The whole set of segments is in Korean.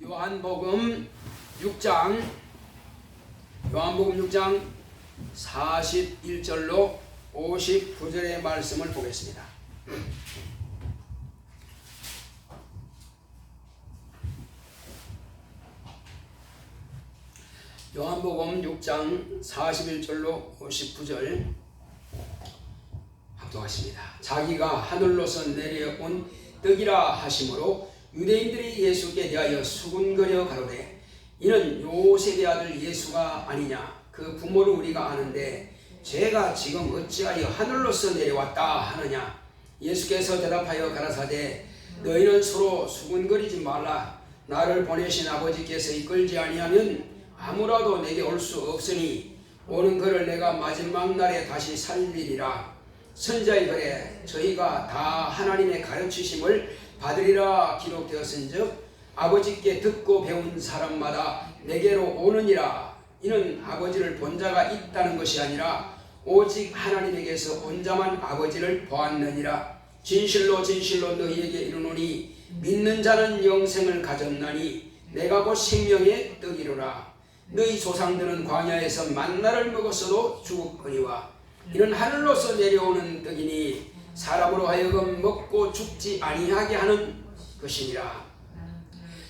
요한복음 6장 41절로 59절의 말씀을 보겠습니다. 요한복음 6장 41절로 59절 합독하십니다. 자기가 하늘로서 내려온 떡이라 하심으로 유대인들이 예수께 대하여 수군거려 가로되 이는 요셉의 아들 예수가 아니냐. 그 부모를 우리가 아는데 죄가 지금 어찌하여 하늘로서 내려왔다 하느냐. 예수께서 대답하여 가라사대 너희는 서로 수군거리지 말라. 나를 보내신 아버지께서 이끌지 아니하면 아무라도 내게 올 수 없으니 오는 그를 내가 마지막 날에 다시 살리리라. 선자의 글에 저희가 다 하나님의 가르치심을 받으리라 기록되었은즉 아버지께 듣고 배운 사람마다 내게로 오느니라. 이는 아버지를 본 자가 있다는 것이 아니라 오직 하나님에게서 온 자만 아버지를 보았느니라. 진실로 진실로 너희에게 이르노니 믿는 자는 영생을 가졌나니 내가 곧 생명의 떡이로라. 너희 조상들은 광야에서 만나를 먹었어도 죽었거니와 이는 하늘로서 내려오는 떡이니 사람으로 하여금 먹고 죽지 아니하게 하는 것이니라.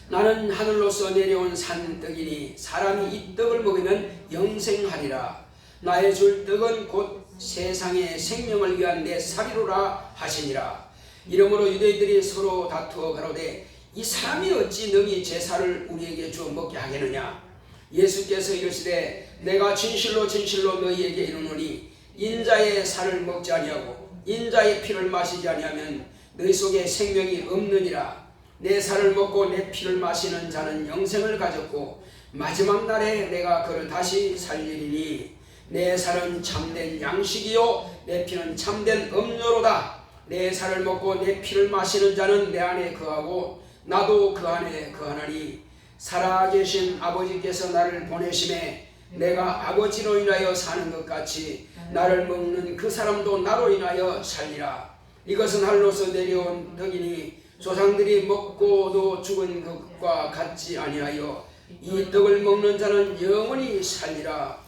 나는 하늘로서 내려온 산떡이니 사람이 이 떡을 먹으면 영생하리라. 나의 줄 떡은 곧 세상의 생명을 위한 내 살이로라 하시니라. 이러므로 유대인들이 서로 다투어 가로되 이 사람이 어찌 능히 제사를 우리에게 주어 먹게 하겠느냐. 예수께서 이르시되 내가 진실로 진실로 너희에게 이르노니 인자의 살을 먹지 아니하고 인자의 피를 마시지 아니하면 너희 속에 생명이 없느니라. 내 살을 먹고 내 피를 마시는 자는 영생을 가졌고 마지막 날에 내가 그를 다시 살리리니 내 살은 참된 양식이요 내 피는 참된 음료로다. 내 살을 먹고 내 피를 마시는 자는 내 안에 거하고 나도 그 안에 거하나니 살아계신 아버지께서 나를 보내심에 내가 아버지로 인하여 사는 것 같이 나를 먹는 그 사람도 나로 인하여 살리라. 이것은 하늘로서 내려온 떡이니 조상들이 먹고도 죽은 것과 같지 아니하여 이 떡을 먹는 자는 영원히 살리라.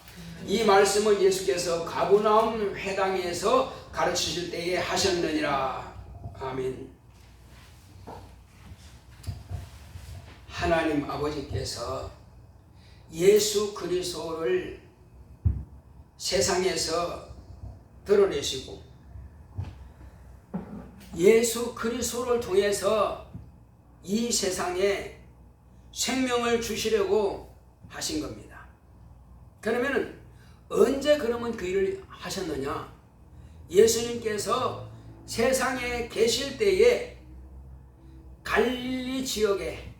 이 말씀은 예수께서 가버나움 회당에서 가르치실 때에 하셨느니라. 아멘. 하나님 아버지께서 예수 그리스도를 세상에서 드러내시고 예수 그리스도를 통해서 이 세상에 생명을 주시려고 하신 겁니다. 그러면 언제 그러면 그 일을 하셨느냐? 예수님께서 세상에 계실 때에 갈릴리 지역에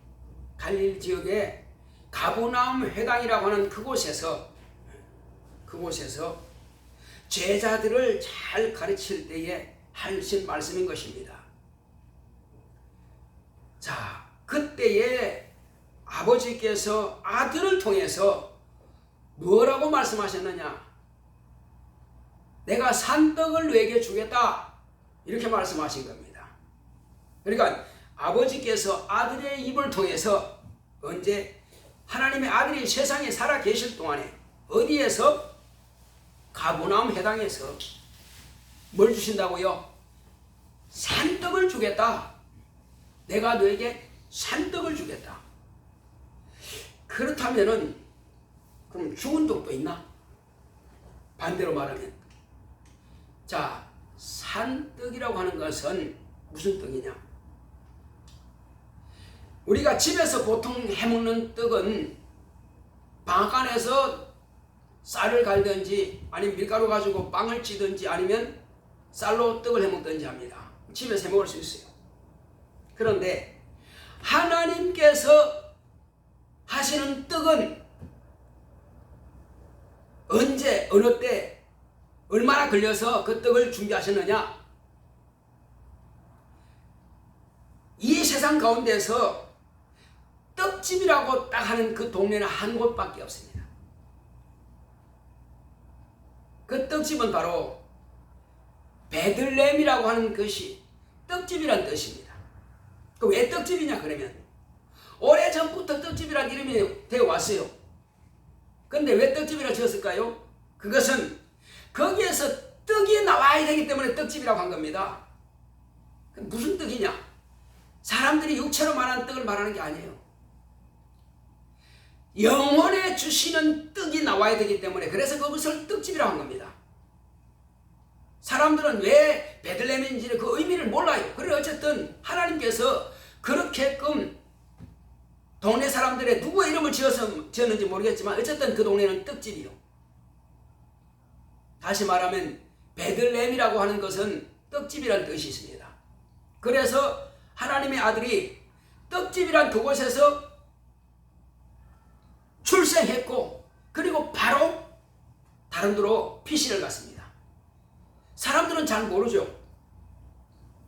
가버나움 회당이라고 하는 그곳에서 제자들을 잘 가르칠 때에 하신 말씀인 것입니다. 자, 그때에 아버지께서 아들을 통해서 뭐라고 말씀하셨느냐? 내가 산떡을 너에게 주겠다. 이렇게 말씀하신 겁니다. 그러니까 아버지께서 아들의 입을 통해서 언제 하나님의 아들이 세상에 살아 계실 동안에 어디에서? 가버나움 회당에서 뭘 주신다고요? 산떡을 주겠다. 내가 너에게 산떡을 주겠다. 그렇다면은 그럼 죽은 떡도 있나? 반대로 말하면 자, 산떡이라고 하는 것은 무슨 떡이냐? 우리가 집에서 보통 해먹는 떡은 방앗 안에서 쌀을 갈든지 아니면 밀가루 가지고 빵을 찌든지 아니면 쌀로 떡을 해먹든지 합니다. 집에서 해먹을 수 있어요. 그런데 하나님께서 하시는 떡은 언제 어느 때 얼마나 걸려서 그 떡을 준비하셨느냐? 이 세상 가운데서 떡집이라고 딱 하는 그 동네는 한 곳밖에 없습니다. 그 떡집은 바로 베들레헴이라고 하는 것이 떡집이란 뜻입니다. 그 왜 떡집이냐 그러면 오래전부터 떡집이라는 이름이 되어 왔어요. 근데 왜 떡집이라고 지었을까요? 그것은 거기에서 떡이 나와야 되기 때문에 떡집이라고 한 겁니다. 무슨 떡이냐? 사람들이 육체로 말하는 떡을 말하는 게 아니에요. 영혼에 주시는 떡이 나와야 되기 때문에 그래서 그것을 떡집이라고 한 겁니다. 사람들은 왜 베들레헴인지 그 의미를 몰라요. 그래 어쨌든 하나님께서 그렇게끔 동네 사람들의 누구의 이름을 지었는지 모르겠지만 어쨌든 그 동네는 떡집이요. 다시 말하면 베들레헴이라고 하는 것은 떡집이라는 뜻이 있습니다. 그래서 하나님의 아들이 떡집이란 그곳에서 출생했고 그리고 바로 다른 데로 피신을 갔습니다. 사람들은 잘 모르죠.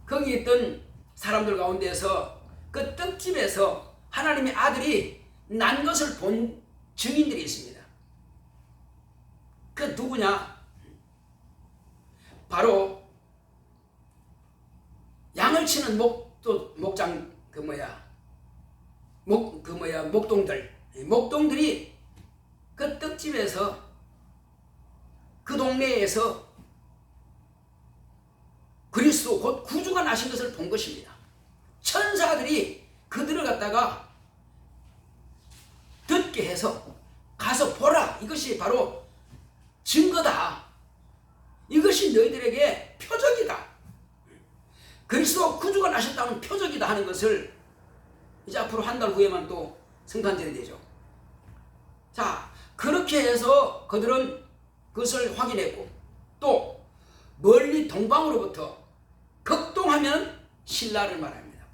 거기 있던 사람들 가운데서 그 떡집에서 하나님의 아들이 난 것을 본 증인들이 있습니다. 그 누구냐? 바로 양을 치는 목동들이 그 떡집에서 그 동네에서 그리스도 곧 구주가 나신 것을 본 것입니다. 천사들이 그들을 갖다가 듣게 해서 가서 보라, 이것이 바로 증거다, 이것이 너희들에게 표적이다, 그리스도 구주가 나셨다는 표적이다 하는 것을 이제 앞으로 한 달 후에만 또 성탄절이 되죠. 자, 그렇게 해서 그들은 그것을 확인했고 또 멀리 동방으로부터, 극동하면 신라를 말합니다.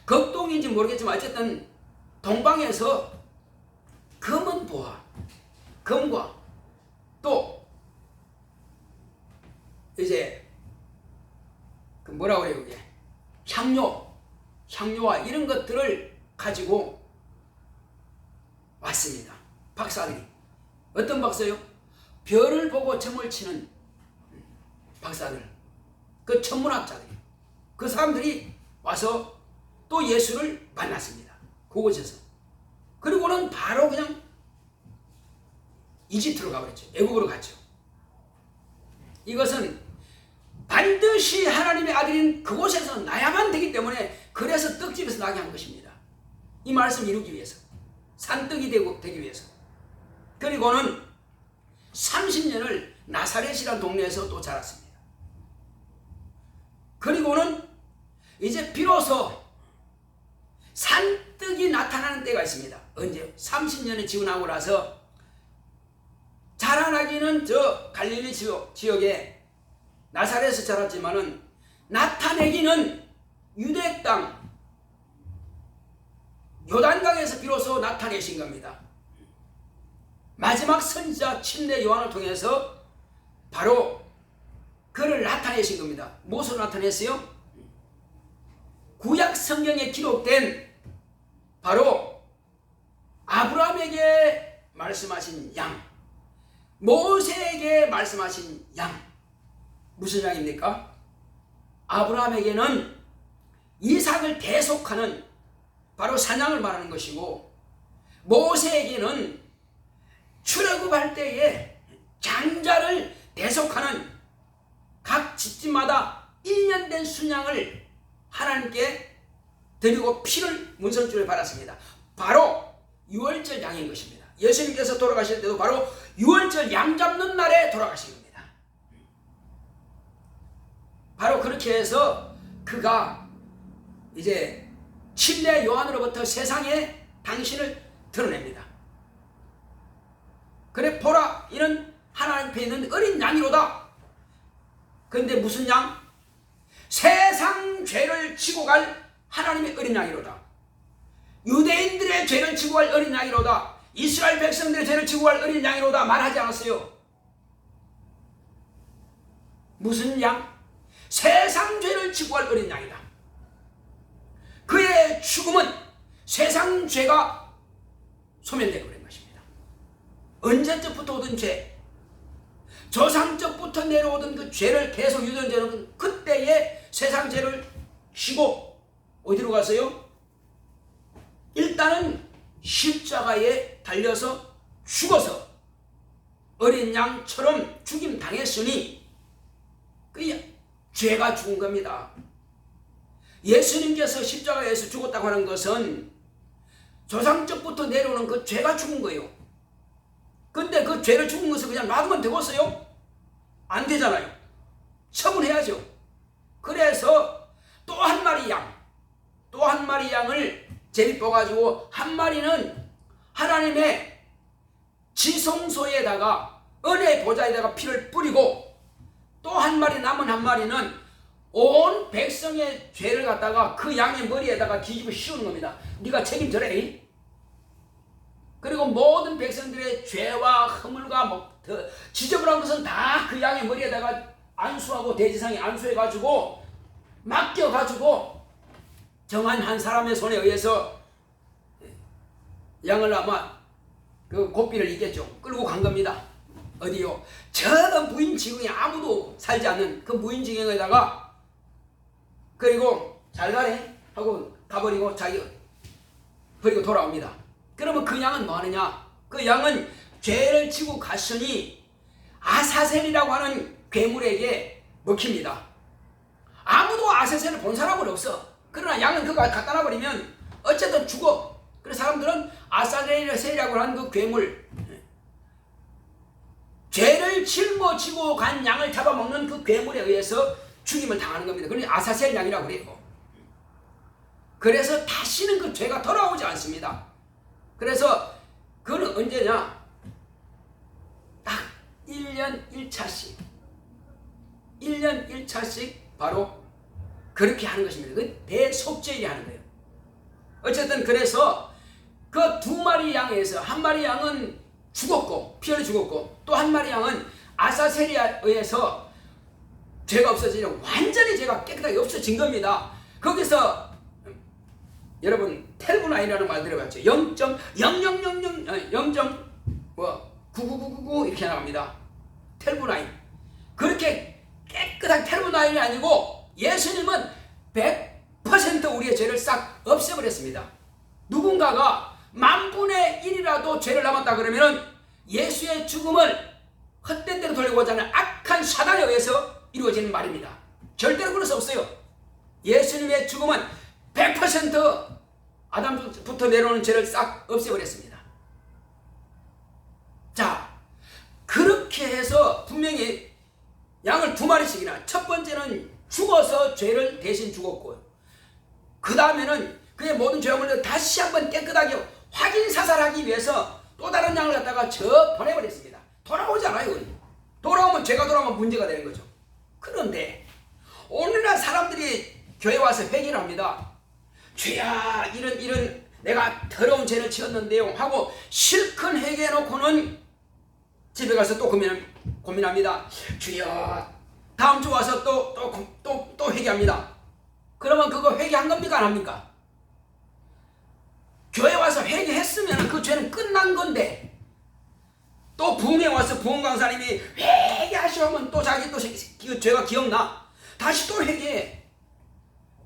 극동인지 모르겠지만 어쨌든 동방에서 금은 보아, 금과 또 이제 그 뭐라고 그래요, 그게 향료와 이런 것들을 가지고 왔습니다. 박사들이. 어떤 박사요? 별을 보고 점을 치는 박사들, 그 천문학자들이, 그 사람들이 와서 또 예수를 만났습니다. 그곳에서. 그리고는 바로 그냥 이집트로 가버렸죠. 애국으로 갔죠. 이것은 반드시 하나님의 아들인 그곳에서 나야만 되기 때문에 그래서 떡집에서 나게 한 것입니다. 이 말씀을 이루기 위해서, 산떡이 되기 위해서. 그리고는 30년을 나사렛이라는 동네에서 또 자랐습니다. 그리고는 이제 비로소 산떡이 나타나는 때가 있습니다. 언제? 30년이 지나고 나서 자라나기는 저 갈릴리 지역에 나사렛에서 자랐지만은 나타내기는 유대 땅 요단강에서 비로소 나타내신 겁니다. 마지막 선지자 침례 요한을 통해서 바로 그를 나타내신 겁니다. 무엇으로 나타냈어요? 구약 성경에 기록된 바로 아브라함에게 말씀하신 양, 모세에게 말씀하신 양. 무슨 양입니까? 아브라함에게는 이삭을 대속하는 바로 산양을 말하는 것이고, 모세에게는 출애굽할 때에 장자를 대속하는 각 집집마다 1년 된 순양을 하나님께 드리고 피를 문설주를 받았습니다. 바로 유월절 양인 것입니다. 예수님께서 돌아가실 때도 바로 유월절 양 잡는 날에 돌아가신 겁니다. 바로 그렇게 해서 그가 이제 침례 요한으로부터 세상에 당신을 드러냅니다. 그래 보라, 이는 하나님 앞에 있는 어린 양이로다. 그런데 무슨 양? 세상 죄를 지고 갈 하나님의 어린 양이로다. 유대인들의 죄를 지고 갈 어린 양이로다. 이스라엘 백성들의 죄를 지고 갈 어린 양이로다 말하지 않았어요. 무슨 양? 세상 죄를 지고 갈 어린 양이다. 그의 죽음은 세상 죄가 소멸되고 그런 것입니다. 언제적부터 오던 죄, 조상적부터 내려오던 그 죄를 계속 유전자는 그때의 세상 죄를 지고 어디로 갔어요? 일단은 십자가에 달려서 죽어서 어린 양처럼 죽임 당했으니 그 죄가 죽은 겁니다. 예수님께서 십자가에서 죽었다고 하는 것은 조상적부터 내려오는 그 죄가 죽은 거예요. 근데 그 죄를 죽은 것을 그냥 놔두면 되겠어요? 안 되잖아요. 처분해야죠. 그래서 또 한 마리 양을 제비 뽑아가지고 한 마리는 하나님의 지성소에다가 은혜의 보좌에다가 피를 뿌리고 또 한 마리 남은 한 마리는 온 백성의 죄를 갖다가 그 양의 머리에다가 뒤집어 씌우는 겁니다. 네가 책임져라. 그리고 모든 백성들의 죄와 허물과 지저분한 것은 다 그 양의 머리에다가 안수하고 대지상에 안수해가지고 맡겨가지고 정한 한 사람의 손에 의해서 양을 아마 그 고삐를 있겠죠. 끌고 간 겁니다. 어디요? 저 무인지경에 아무도 살지 않는 그 무인지경에다가 그리고 잘 가래 하고 가버리고 자기 버리고 돌아옵니다. 그러면 그 양은 뭐 하느냐? 그 양은 죄를 지고 갔으니 아사셀이라고 하는 괴물에게 먹힙니다. 아무도 아사셀을 본 사람은 없어. 그러나 양은 그거 갖다 놔버리면 어쨌든 죽어. 그래서 사람들은 아사셀이라고 하는 그 괴물, 죄를 짊어지고 간 양을 잡아먹는 그 괴물에 의해서 죽임을 당하는 겁니다. 그러니 아사셀 양이라고 그래요. 그래서 다시는 그 죄가 돌아오지 않습니다. 그래서 그는 언제냐? 딱 1년 1차씩 1년 1차씩 바로 그렇게 하는 것입니다. 그 대속죄일이 하는 거예요. 어쨌든 그래서 그 두 마리 양에서 한 마리 양은 죽었고 피 흘려 죽었고 또 한 마리 양은 아사셀에 의해서 죄가 없어지려 완전히 죄가 깨끗하게 없어진 겁니다. 거기서 여러분 텔브나인이라는 말 들어봤죠? 0.9999 이렇게 나갑니다. 텔브나인. 그렇게 깨끗한 텔브나인이 아니고 예수님은 100% 우리의 죄를 싹 없애버렸습니다. 누군가가 10,000분의 1이라도 죄를 남았다 그러면 예수의 죽음을 헛된 대로 돌리고자 하는 악한 사단에 의해서 이루어지는 말입니다. 절대로 그럴 수 없어요. 예수님의 죽음은 100% 아담부터 내려오는 죄를 싹 없애버렸습니다. 자, 그렇게 해서 분명히 양을 두 마리씩이나, 첫 번째는 죽어서 죄를 대신 죽었고, 그 다음에는 그의 모든 죄악을 다시 한번 깨끗하게 확인사살하기 위해서 또 다른 양을 갖다가 보내버렸습니다. 돌아오지 않아요. 돌아오면 죄가 돌아오면 문제가 되는 거죠. 그런데 오늘날 사람들이 교회 와서 회개를 합니다. 죄야, 이런 내가 더러운 죄를 지었는데요 하고 실컷 회개해놓고는 집에 가서 또 고민합니다. 주여, 다음 주 와서 또 회개합니다. 그러면 그거 회개한 겁니까? 안 합니까? 교회 와서 회개했으면 그 죄는 끝난 건데, 또 부흥회 와서 부흥 강사님이 회개하시면 또 자기 또 죄가 기억나. 다시 또 회개해.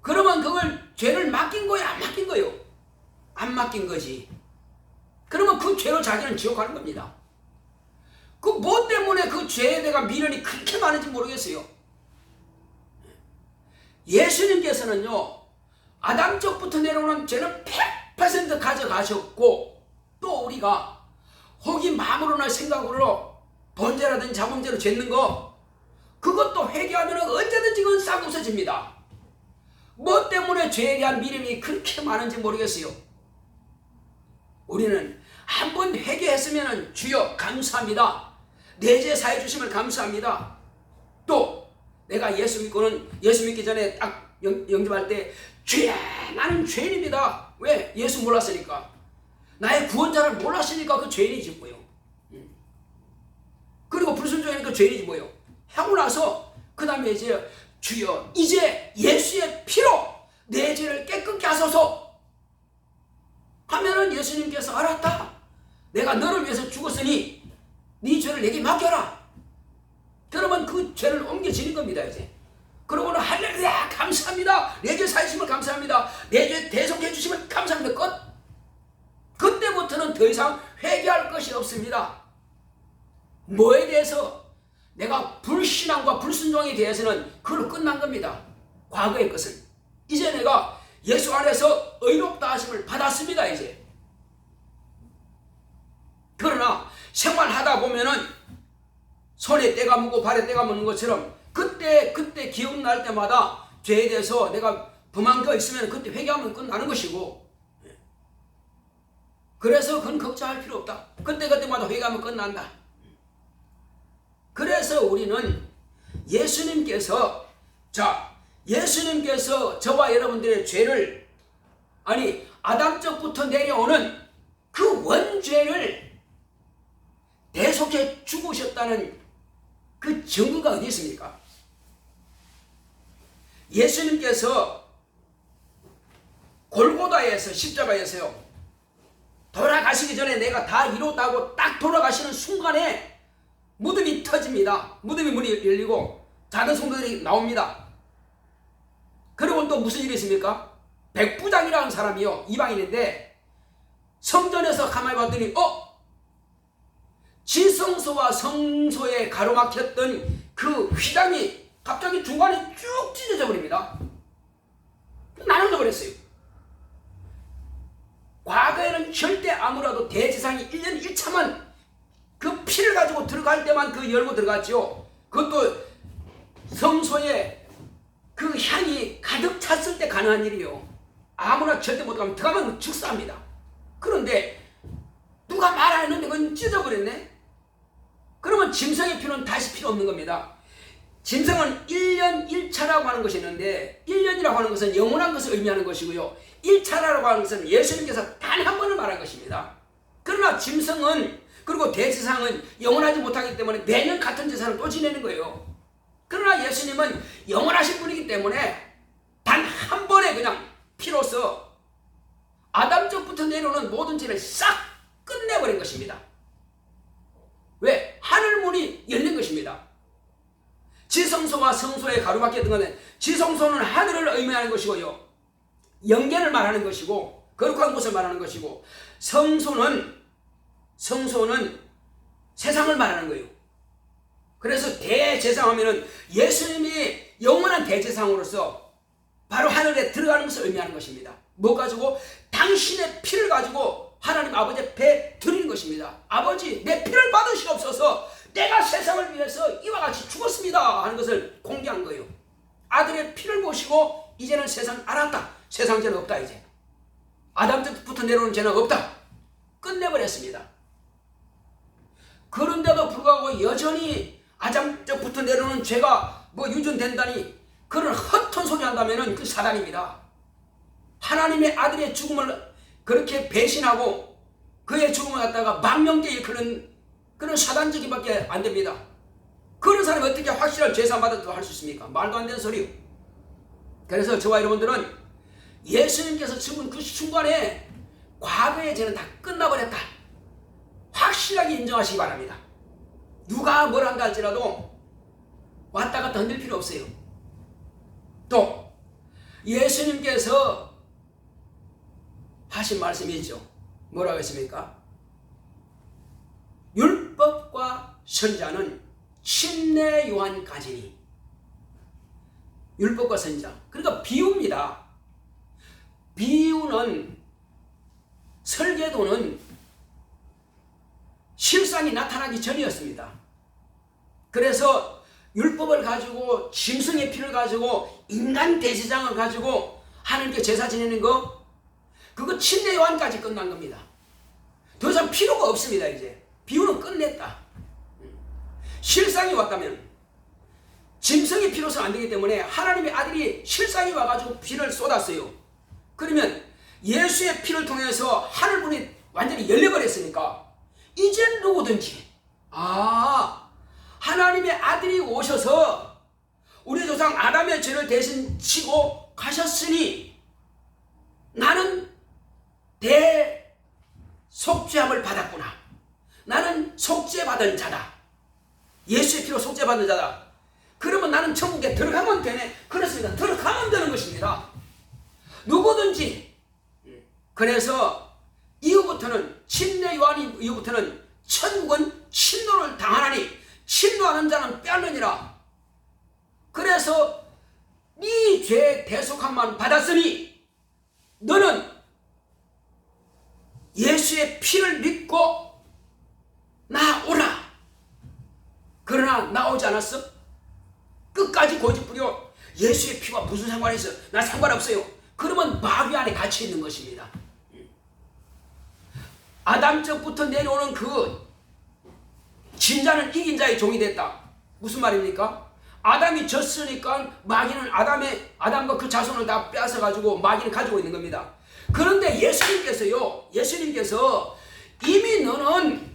그러면 그걸 죄를 맡긴 거야, 안 맡긴 거요? 안 맡긴 거지. 그러면 그 죄로 자기는 지옥 가는 겁니다. 그 뭐 때문에 그 죄에 대한 미련이 그렇게 많은지 모르겠어요. 예수님께서는요, 아담적부터 내려오는 죄는 100% 가져가셨고, 또 우리가 혹이 마음으로나 생각으로 번제라든지 자범죄로 짓는 거, 그것도 회개하면 언제든지 그건 싹 없어집니다. 뭐 때문에 죄에 대한 미련이 그렇게 많은지 모르겠어요. 우리는 한번 회개했으면 주여 감사합니다. 내 죄 사해 주심을 감사합니다. 또 내가 예수 믿기 전에 딱 영접할 때 죄야, 나는 죄인입니다. 왜? 예수 몰랐으니까. 나의 구원자를 몰랐으니까 그 죄인이지 뭐요. 그리고 불순종하니까 죄인이지 뭐요. 하고 나서 그 다음에 이제 주여, 이제 예수의 피로 내 죄를 깨끗게 하소서 하면은 예수님께서 알았다. 내가 너를 위해서 죽었으니 네 죄를 내게 맡겨라. 그러면 그 죄를 옮겨지는 겁니다. 이제 그러고는 할렐루야 감사합니다. 내 죄 사해 주심을 감사합니다. 내 죄 대속해 주심을 감사합니다. 끝. 그때부터 더 이상 회개할 것이 없습니다. 뭐에 대해서? 내가 불신앙과 불순종에 대해서는 그걸로 끝난 겁니다. 과거의 것은. 이제 내가 예수 안에서 의롭다 하심을 받았습니다. 이제. 그러나 생활하다 보면은 손에 때가 묻고 발에 때가 묻는 것처럼 그때 기억날 때마다 죄에 대해서 내가 범한 거 있으면 그때 회개하면 끝나는 것이고, 그래서 그건 걱정할 필요 없다. 그때마다 회개하면 끝난다. 그래서 우리는 예수님께서 저와 여러분들의 죄를, 아니 아담적부터 내려오는 그 원죄를 대속해 죽으셨다는 그 증거가 어디 있습니까? 예수님께서 골고다에서 십자가에서요, 돌아가시기 전에 내가 다 이뤘다고 딱 돌아가시는 순간에 무덤이 터집니다. 무덤이 문이 열리고 작은 성도들이 나옵니다. 그리고 또 무슨 일이 있습니까? 백부장이라는 사람이요, 이방인인데 성전에서 가만히 봤더니 지성소와 성소에 가로막혔던 그 휘장이 갑자기 중간에 쭉 찢어져 버립니다. 나눠져 버렸어요. 과거에는 절대 아무라도 대제사장이 1년 1차만 그 피를 가지고 들어갈 때만 그 열고 들어갔죠. 그것도 성소에 그 향이 가득 찼을 때 가능한 일이요. 아무나 절대 못 가면 들어가면 즉사합니다. 그런데 누가 말 안 했는데 그건 찢어버렸네. 그러면 짐승의 피는 다시 필요 없는 겁니다. 짐승은 1년 1차라고 하는 것이 있는데, 1년이라고 하는 것은 영원한 것을 의미하는 것이고요, 1차라고 하는 것은 예수님께서 단 한 번을 말한 것입니다. 그러나 짐승은, 그리고 대제사장은 영원하지 못하기 때문에 매년 같은 제사를 또 지내는 거예요. 그러나 예수님은 영원하신 분이기 때문에 단 한 번에 그냥 피로써 아담적부터 내려오는 모든 죄를 싹 끝내버린 것입니다. 왜? 하늘문이 열린 것입니다. 지성소와 성소에 가로막혔던 것은, 지성소는 하늘을 의미하는 것이고요, 영계를 말하는 것이고 거룩한 곳을 말하는 것이고, 성소는 세상을 말하는 거예요. 그래서 대제사장하면은 예수님이 영원한 대제사장으로서 바로 하늘에 들어가는 것을 의미하는 것입니다. 뭐 가지고? 당신의 피를 가지고 하나님 아버지 앞에 드리는 것입니다. 아버지, 내 피를 받으시옵소서. 내가 세상을 위해서 이와 같이 죽었습니다 하는 것을 공개한 거예요. 아들의 피를 보시고 이제는 세상 알았다. 세상 죄는 없다. 이제 아담부터 내려오는 죄는 없다. 끝내버렸습니다. 그런데도 불구하고 여전히 아담부터 내려오는 죄가 유존된다니, 그런 헛된 소리 한다면 그 사단입니다. 하나님의 아들의 죽음을 그렇게 배신하고 그의 죽음을 갖다가 망령되이 일컫는 그런 사단적인밖에 안 됩니다. 그런 사람이 어떻게 확실한 죄사함 받았다고 할 수 있습니까? 말도 안 되는 소리요. 그래서 저와 여러분들은 예수님께서 죽은 그 순간에 과거의 죄는 다 끝나버렸다, 확실하게 인정하시기 바랍니다. 누가 뭘 한다 할지라도 왔다 갔다 흔들 필요 없어요. 또 예수님께서 하신 말씀이 있죠. 뭐라고 했습니까? 율법과 선자는 침례 요한까지니. 율법과 선자, 그러니까 비유입니다. 비유는, 설계도는 실상이 나타나기 전이었습니다. 그래서 율법을 가지고, 짐승의 피를 가지고, 인간 대제사장을 가지고 하나님께 제사 지내는 거, 그거 침례 요한까지 끝난 겁니다. 더 이상 필요가 없습니다. 이제 비유는 끝냈다. 실상이 왔다면, 짐승의 피로서는 안 되기 때문에 하나님의 아들이 실상이 와가지고 피를 쏟았어요. 그러면 예수의 피를 통해서 하늘문이 완전히 열려버렸으니까 이젠 누구든지, 하나님의 아들이 오셔서 우리 조상 아담의 죄를 대신 치고 가셨으니 나는 속죄함을 받았구나. 나는 속죄받은 자다. 예수의 피로 속죄받은 자다. 그러면 나는 천국에 들어가면 되네. 그렇습니다. 들어가면 되는 것입니다. 누구든지. 그래서 이후부터는 침례 침례 요한 이후부터는 천국은 침노를 당하나니 침노하는 자는 빼앗느니라. 그래서 네 죄 대속함만 받았으니 너는 예수의 피를 믿고 나오라. 그러나 나오지 않았어? 끝까지 고집부려 예수의 피와 무슨 상관이 있어? 나 상관없어요. 그러면 마귀 안에 갇혀 있는 것입니다. 아담적부터 내려오는 그 진자는 이긴 자의 종이 됐다. 무슨 말입니까? 아담이 졌으니까 마귀는 아담과 그 자손을 다 빼앗아가지고 마귀는 가지고 있는 겁니다. 그런데 예수님께서 이미 너는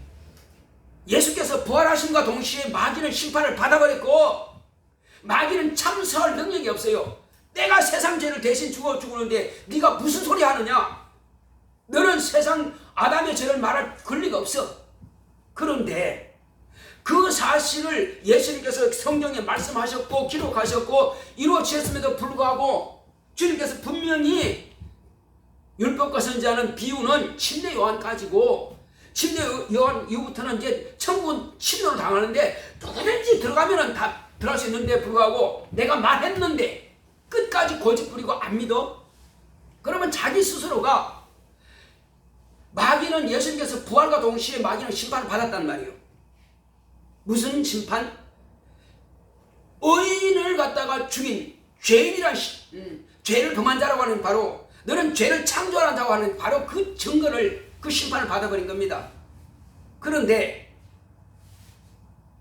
예수께서 부활하심과 동시에 마귀는 심판을 받아버렸고 마귀는 참서할 능력이 없어요. 내가 세상 죄를 대신 죽었는데 네가 무슨 소리 하느냐? 너는 세상 아담의 죄를 말할 권리가 없어. 그런데 그 사실을 예수님께서 성경에 말씀하셨고 기록하셨고 이루어지셨음에도 불구하고 주님께서 분명히 율법과 선지자는 비유는 침례 요한까지고 침례 요한 이후부터는 이제 천국은 침노를 당하는데 누구든지 들어가면은 다 들어갈 수 있는데 불구하고 내가 말했는데 끝까지 고집 부리고 안 믿어? 그러면 자기 스스로가 마귀는 예수님께서 부활과 동시에 마귀는 심판을 받았단 말이에요. 무슨 심판? 의인을 갖다가 죽인 죄인이란 죄를 범한 자라고 하는 바로 너는 죄를 창조한 자라고 하는 바로 그 증거를 그 심판을 받아버린 겁니다. 그런데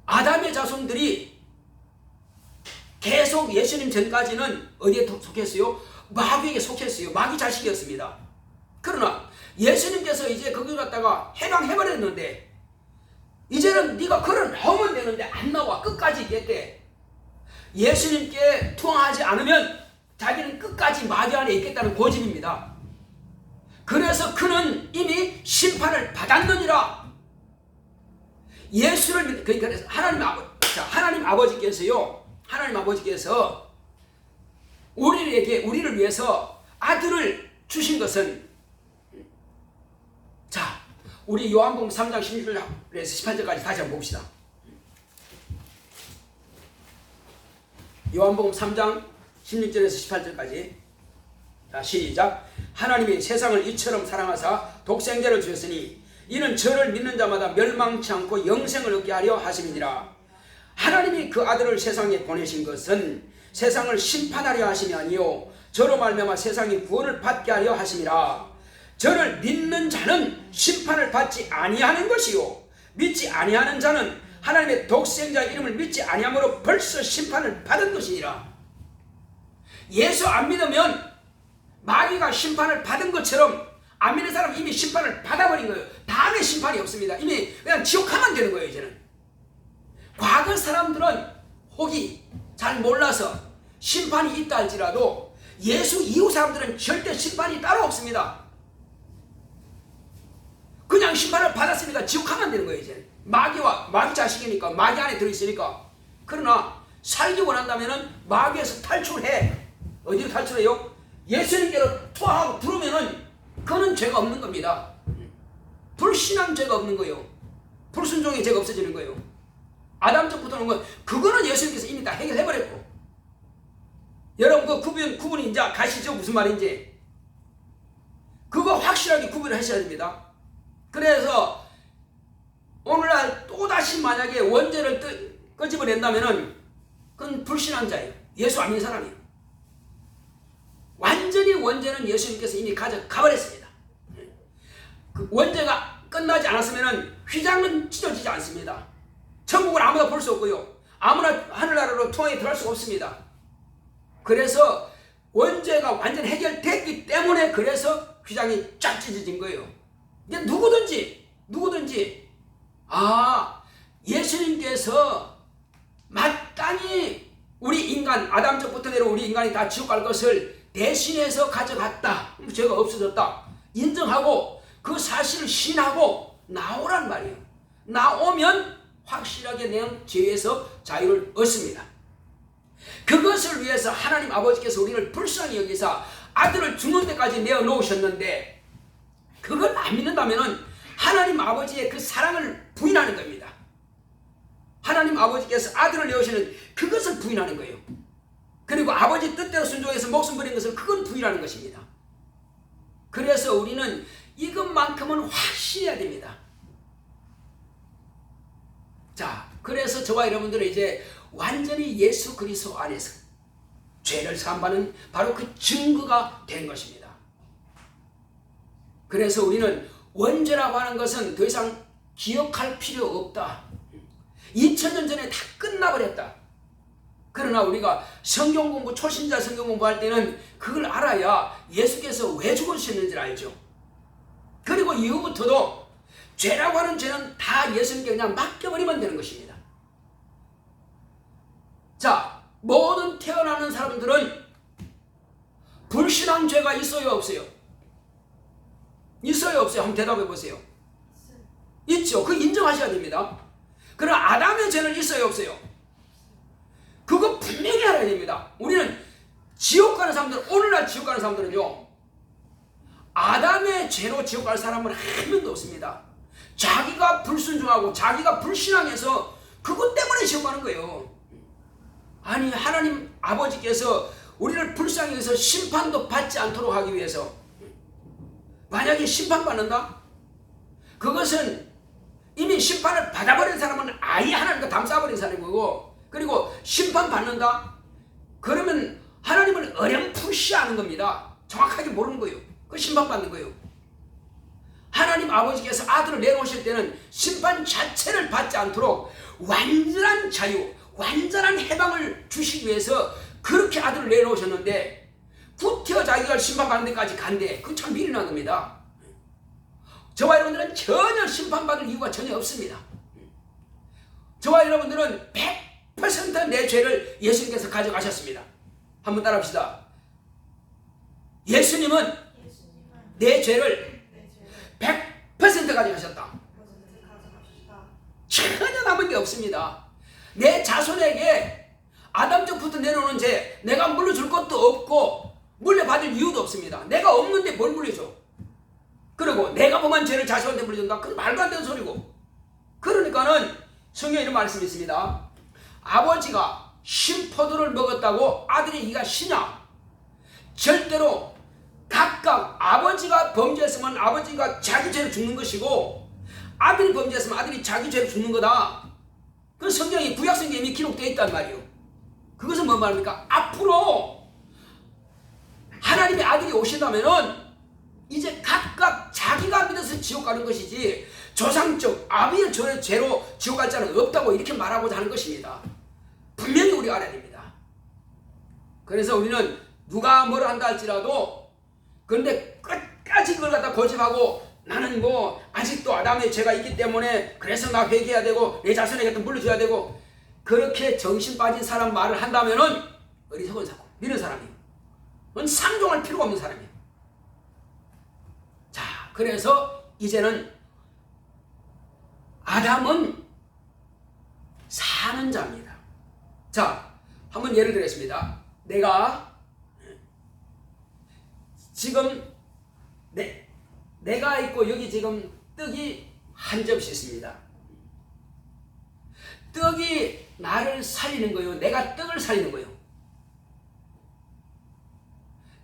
아담의 자손들이 계속 예수님 전까지는 어디에 속했어요? 마귀에게 속했어요. 마귀 자식이었습니다. 그러나 예수님께서 이제 거기 갖다가 해방해버렸는데 이제는 네가 걸어 나오면 되는데 안 나와. 끝까지 있겠대. 예수님께 투항하지 않으면 자기는 끝까지 마귀 안에 있겠다는 고집입니다. 그래서 그는 이미 심판을 받았느니라. 예수를 그러니까 하나님 아버지께서 우리를 위해서 아들을 주신 것은 자, 우리 요한복음 3장 16절에서 18절까지 다시 한번 봅시다. 요한복음 3장 16절에서 18절까지. 자, 시작. 하나님이 세상을 이처럼 사랑하사 독생자를 주셨으니 이는 저를 믿는 자마다 멸망치 않고 영생을 얻게 하려 하심이니라. 하나님이 그 아들을 세상에 보내신 것은 세상을 심판하려 하심이 아니요 저로 말미암아 세상이 구원을 받게 하려 하심이라. 저를 믿는 자는 심판을 받지 아니하는 것이요 믿지 아니하는 자는 하나님의 독생자 이름을 믿지 아니함으로 벌써 심판을 받은 것이니라. 예수 안 믿으면 마귀가 심판을 받은 것처럼 안 믿는 사람은 이미 심판을 받아버린 거예요. 다음에 심판이 없습니다. 이미 그냥 지옥 가면 되는 거예요. 이제는 과거 사람들은 혹이 잘 몰라서 심판이 있다 할지라도 예수 이후 사람들은 절대 심판이 따로 없습니다. 그냥 심판을 받았으니까 지옥 가면 되는 거예요. 이제 마귀 자식이니까 마귀 안에 들어있으니까. 그러나 살기 원한다면은 마귀에서 탈출해. 어디로 탈출해요? 예수님께로 투하하고 부르면은 그거는 죄가 없는 겁니다. 불신앙 죄가 없는 거예요. 불순종의 죄가 없어지는 거예요. 아담적부터 오는 건 그거는 예수님께서 이미 다 해결해버렸고. 여러분 그 구분이 이제 가시죠? 무슨 말인지. 그거 확실하게 구분을 하셔야 됩니다. 그래서 오늘날 또다시 만약에 원죄를 끄집어낸다면은 그건 불신한 자예요. 예수 안 믿는 사람이에요. 완전히 원죄는 예수님께서 이미 가져가버렸습니다. 그 원죄가 끝나지 않았으면은 휘장은 찢어지지 않습니다. 천국을 아무나 볼 수 없고요. 아무나 하늘나라로 투항에 들어갈 수가 없습니다. 그래서 원죄가 완전 해결됐기 때문에 그래서 휘장이 쫙 찢어진 거예요. 이게 누구든지 예수님께서 마땅히 우리 인간 아담적부터 내려온 우리 인간이 다 지옥 갈 것을 대신해서 가져갔다. 죄가 없어졌다. 인정하고 그 사실을 신하고 나오란 말이에요. 나오면 확실하게 내 죄에서 자유를 얻습니다. 그것을 위해서 하나님 아버지께서 우리를 불쌍히 여기사 아들을 죽는 데까지 내어놓으셨는데 그걸 안 믿는다면 하나님 아버지의 그 사랑을 부인하는 겁니다. 하나님 아버지께서 아들을 내오시는 그것을 부인하는 거예요. 그리고 아버지 뜻대로 순종해서 목숨 버린 것을 그건 부인하는 것입니다. 그래서 우리는 이것만큼은 확신해야 됩니다. 자, 그래서 저와 여러분들은 이제 완전히 예수 그리스도 안에서 죄를 사함받는 바로 그 증거가 된 것입니다. 그래서 우리는 원죄라고 하는 것은 더 이상 기억할 필요 없다. 2000년 전에 다 끝나버렸다. 그러나 우리가 성경 공부, 초신자 성경 공부할 때는 그걸 알아야 예수께서 왜 죽으셨는지를 알죠. 그리고 이후부터도 죄라고 하는 죄는 다 예수님께 그냥 맡겨버리면 되는 것입니다. 자, 모든 태어나는 사람들은 불신한 죄가 있어요, 없어요? 있어요, 없어요? 한번 대답해 보세요. 있죠. 그거 인정하셔야 됩니다. 그럼 아담의 죄는 있어요, 없어요? 그거 분명히 알아야 됩니다. 우리는 지옥 가는 사람들, 오늘날 지옥 가는 사람들은요, 아담의 죄로 지옥 갈 사람은 한 명도 없습니다. 자기가 불순종하고 자기가 불신앙해서 그것 때문에 지옥 가는 거예요. 아니, 하나님 아버지께서 우리를 불쌍히 해서 심판도 받지 않도록 하기 위해서, 만약에 심판받는다? 그것은 이미 심판을 받아버린 사람은 아예 하나님과 담싸버린 사람이고, 그리고 심판받는다? 그러면 하나님을 어렴풋이 아는 겁니다. 정확하게 모르는 거예요. 그 심판받는 거예요. 하나님 아버지께서 아들을 내놓으실 때는 심판 자체를 받지 않도록 완전한 자유, 완전한 해방을 주시기 위해서 그렇게 아들을 내놓으셨는데, 구태여 자기가 심판받는 데까지 간대. 그건 참 미련한 겁니다. 저와 여러분들은 전혀 심판받을 이유가 전혀 없습니다. 저와 여러분들은 100% 내 죄를 예수님께서 가져가셨습니다. 한번 따라합시다. 예수님은 내 죄를 100% 가져가셨다. 전혀 남은 게 없습니다. 내 자손에게 아담적부터 내려오는 죄, 내가 물려줄 것도 없고 물려받을 이유도 없습니다. 내가 없는데 뭘 물려줘? 그리고 내가 범한 죄를 자손한테 물려준다? 그건 말도 안 되는 소리고. 그러니까는 성경에 이런 말씀이 있습니다. 아버지가 신포도를 먹었다고 아들이 이가 쉬냐? 절대로 각각 아버지가 범죄했으면 아버지가 자기 죄로 죽는 것이고, 아들이 범죄했으면 아들이 자기 죄로 죽는 거다. 그 성경이, 구약 성경에 이미 기록되어 있단 말이에요. 그것은 뭔 말입니까? 앞으로 하나님의 아들이 오신다면은 이제 각각 자기가 믿어서 지옥 가는 것이지, 조상적 아비의 죄로 지옥 갈 자는 없다고 이렇게 말하고자 하는 것입니다. 분명히 우리가 알아야 됩니다. 그래서 우리는 누가 뭐를 한다 할지라도, 그런데 끝까지 그걸 갖다 고집하고, 나는 뭐 아직도 아담의 죄가 있기 때문에 그래서 나 회개해야 되고 내 자손에게 또 물려줘야 되고, 그렇게 정신 빠진 사람 말을 한다면은 어리석은 사람, 미는 사람이에요. 그건 상종할 필요가 없는 사람이에요. 자, 그래서 이제는 아담은 사는 자입니다. 자, 한번 예를 들겠습니다. 내가 지금 내가 있고 여기 지금 떡이 한 접시 있습니다. 떡이 나를 살리는 거예요? 내가 떡을 살리는 거예요?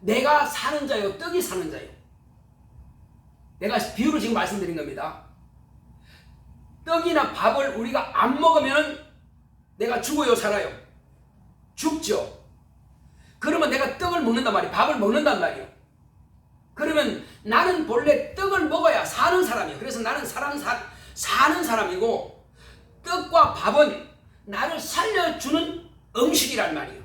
내가 사는 자요? 떡이 사는 자요? 내가 비유를 지금 말씀드린 겁니다. 떡이나 밥을 우리가 안 먹으면 내가 죽어요, 살아요? 죽죠. 그러면 내가 떡을 먹는단 말이에요. 밥을 먹는단 말이에요. 그러면 나는 본래 떡을 먹어야 사는 사람이에요. 그래서 나는 사는 사람이고, 떡과 밥은 나를 살려주는 음식이란 말이에요.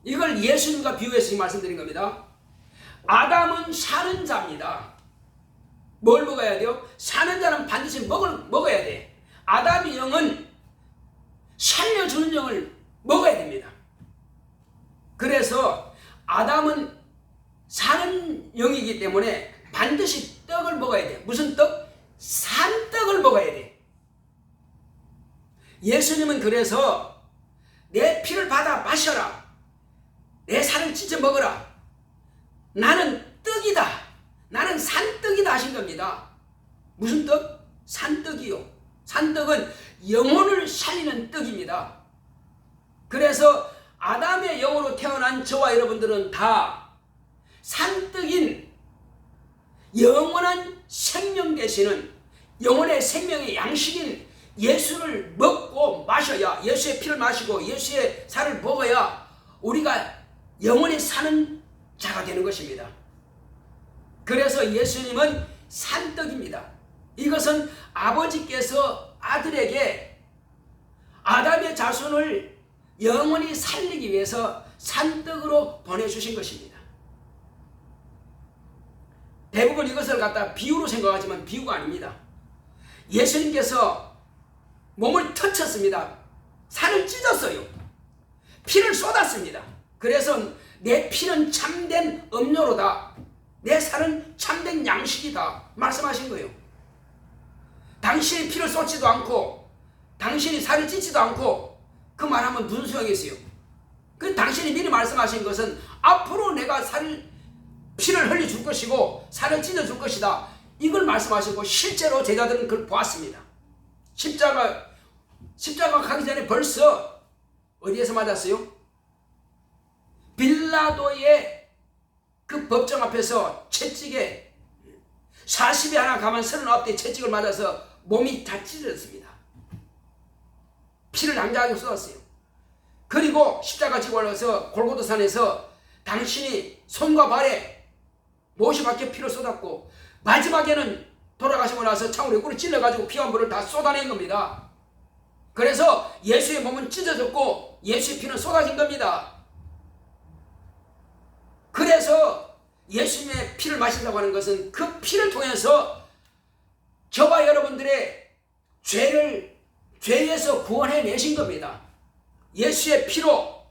이걸 예수님과 비유해서 지금 말씀드린 겁니다. 아담은 사는 자입니다. 뭘 먹어야 돼요? 사는 자는 반드시 먹어야 돼. 아담의 영은 살려주는 영을 먹어야 됩니다. 그래서 아담은 사는 영이기 때문에 반드시 떡을 먹어야 돼. 무슨 떡? 산떡을 먹어야 돼. 예수님은 그래서 내 피를 받아 마셔라, 내 살을 찢어 먹어라, 나는 떡이다, 나는 산떡이다 하신 겁니다. 무슨 떡? 산떡이요. 산떡은 영혼을 살리는 떡입니다. 그래서 아담의 영으로 태어난 저와 여러분들은 다 산떡인 영원한 생명 되시는 영혼의 생명의 양식인 예수를 먹고 마셔야, 예수의 피를 마시고 예수의 살을 먹어야 우리가 영원히 사는 자가 되는 것입니다. 그래서 예수님은 산떡입니다. 이것은 아버지께서 아들에게 아담의 자손을 영원히 살리기 위해서 산떡으로 보내주신 것입니다. 대부분 이것을 갖다 비유로 생각하지만 비유가 아닙니다. 예수님께서 몸을 터쳤습니다. 살을 찢었어요. 피를 쏟았습니다. 그래서 내 피는 참된 음료로다. 내 살은 참된 양식이다. 말씀하신 거예요. 당신이 피를 쏟지도 않고 당신이 살을 찢지도 않고 그 말하면 무슨 소용이 있어요? 그 당신이 미리 말씀하신 것은 앞으로 내가 피를 흘려줄 것이고 살을 찢어줄 것이다. 이걸 말씀하시고 실제로 제자들은 그걸 보았습니다. 십자가 가기 전에 벌써 어디에서 맞았어요? 빌라도의 그 법정 앞에서 채찍에 40에 하나 가만 39대의 채찍을 맞아서 몸이 다 찢어졌습니다. 피를 낭자하게 쏟았어요. 그리고 십자가 지고 올라서 골고다산에서 당신이 손과 발에 못이 박혀 피를 쏟았고 마지막에는 돌아가시고 나서 창으로 꿀을 찔러가지고 피와 물을 다 쏟아낸 겁니다. 그래서 예수의 몸은 찢어졌고 예수의 피는 쏟아진 겁니다. 그래서 예수님의 피를 마신다고 하는 것은 그 피를 통해서 저와 여러분들의 죄에서 구원해 내신 겁니다. 예수의 피로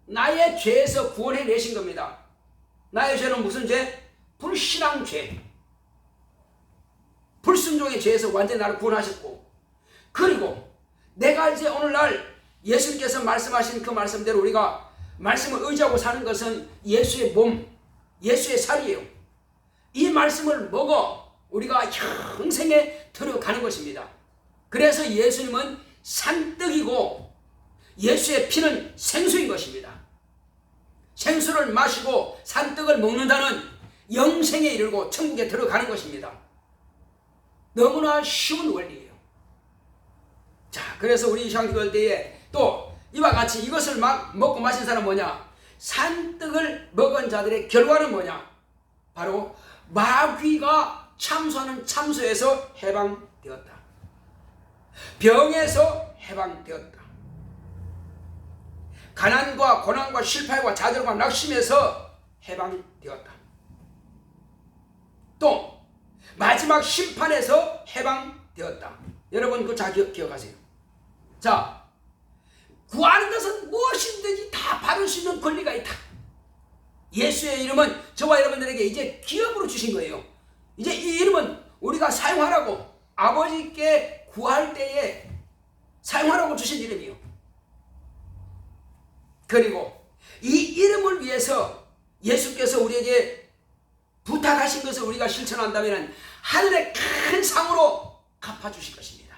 나의 죄에서 구원해 내신 겁니다. 나의 죄는 무슨 죄? 불신앙 죄. 불순종의 죄에서 완전히 나를 구원하셨고, 그리고 내가 이제 오늘날 예수님께서 말씀하신 그 말씀대로 우리가 말씀을 의지하고 사는 것은 예수의 몸, 예수의 살이에요. 이 말씀을 먹어 우리가 영생에 들어가는 것입니다. 그래서 예수님은 산떡이고 예수의 피는 생수인 것입니다. 생수를 마시고 산떡을 먹는다는 영생에 이르고 천국에 들어가는 것입니다. 너무나 쉬운 원리예요. 자, 그래서 우리 시황교회에 또 이와 같이 이것을 막 먹고 마신 사람은 뭐냐? 산떡을 먹은 자들의 결과는 뭐냐? 바로 마귀가 참소하는 참소에서 해방되었다. 병에서 해방되었다. 가난과 고난과 실패와 좌절과 낙심에서 해방되었다. 또 마지막 심판에서 해방되었다. 여러분 그거 잘 기억하세요. 자, 구하는 것은 무엇이든지 다 받을 수 있는 권리가 있다. 예수의 이름은 저와 여러분들에게 이제 기업으로 주신 거예요. 이제 이 이름은 우리가 사용하라고, 아버지께 구할 때에 사용하라고 주신 이름이요. 그리고 이 이름을 위해서 예수께서 우리에게 부탁하신 것을 우리가 실천한다면 하늘의 큰 상으로 갚아주실 것입니다.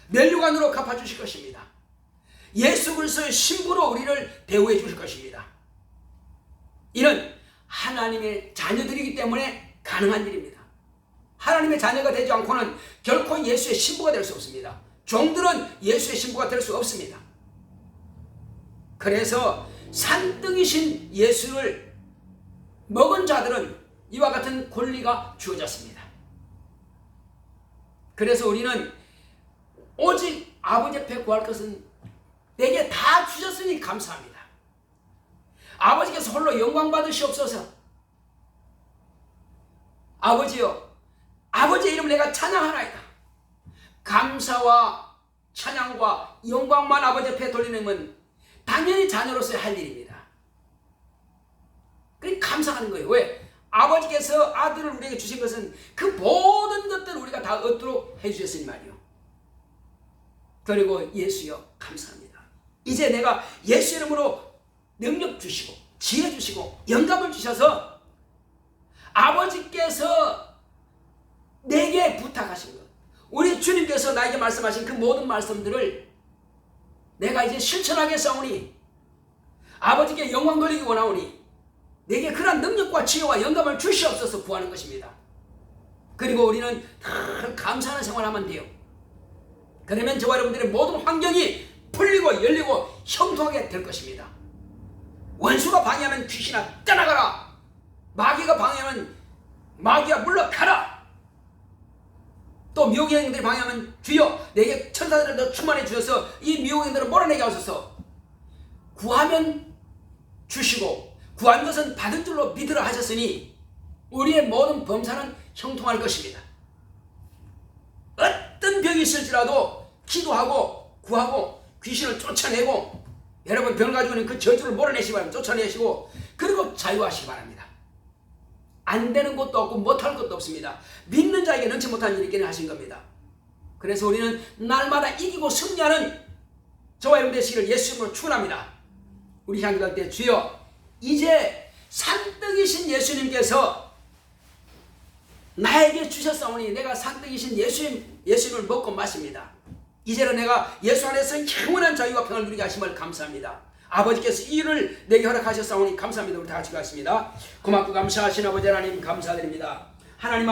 면류관으로 갚아주실 것입니다. 예수 그리스도의 신부로 우리를 대우해 주실 것입니다. 이는 하나님의 자녀들이기 때문에 가능한 일입니다. 하나님의 자녀가 되지 않고는 결코 예수의 신부가 될 수 없습니다. 종들은 예수의 신부가 될 수 없습니다. 그래서 산떡이신 예수를 먹은 자들은 이와 같은 권리가 주어졌습니다. 그래서 우리는 오직 아버지 앞에 구할 것은 내게 다 주셨으니 감사합니다. 아버지께서 홀로 영광 받으시옵소서. 아버지여, 아버지의 이름을 내가 찬양하나이다. 감사와 찬양과 영광만 아버지 앞에 돌리는 건 당연히 자녀로서의 할 일입니다. 그러니까 감사하는 거예요. 왜? 아버지께서 아들을 우리에게 주신 것은 그 모든 것들을 우리가 다 얻도록 해주셨으니 말이요. 그리고 예수여 감사합니다. 이제 내가 예수 이름으로 능력 주시고 지혜 주시고 영감을 주셔서 아버지께서 우리 주님께서 나에게 말씀하신 그 모든 말씀들을 내가 이제 실천하겠사오니 아버지께 영광 돌리기 원하오니 내게 그런 능력과 지혜와 영감을 주시옵소서 구하는 것입니다. 그리고 우리는 늘 감사하는 생활하면 돼요. 그러면 저와 여러분들의 모든 환경이 풀리고 열리고 형통하게 될 것입니다. 원수가 방해하면 귀신아 떠나가라. 마귀가 방해하면 마귀야 물러가라. 또 미혹의 행들이 방해하면 주여 내게 천사들을 더 충만해 주셔서 이 미혹의 행들을 몰아내게 하소서. 구하면 주시고 구한 것은 받은 줄로 믿으라 하셨으니 우리의 모든 범사는 형통할 것입니다. 어떤 병이 있을지라도 기도하고 구하고 귀신을 쫓아내고 여러분 병을 가지고 있는 그 저주를 몰아내시기 바랍니다. 쫓아내시고 그리고 자유하시기 바랍니다. 안 되는 것도 없고 못할 것도 없습니다. 믿는 자에게 능치 못한 일이 있기는 하신 겁니다. 그래서 우리는 날마다 이기고 승리하는 저와 여러분 되시기를 예수님으로 축원합니다. 우리 향기할 때 주여 이제 산떡이신 예수님께서 나에게 주셨사오니 내가 산떡이신 예수님을 먹고 마십니다. 이제는 내가 예수 안에서 영원한 자유와 평안을 누리게 하심을 감사합니다. 아버지께서 이 일을 내게 허락하셨사오니 감사합니다. 우리 다 같이 가겠습니다. 고맙고 감사하신 아버지 하나님 감사드립니다. 하나님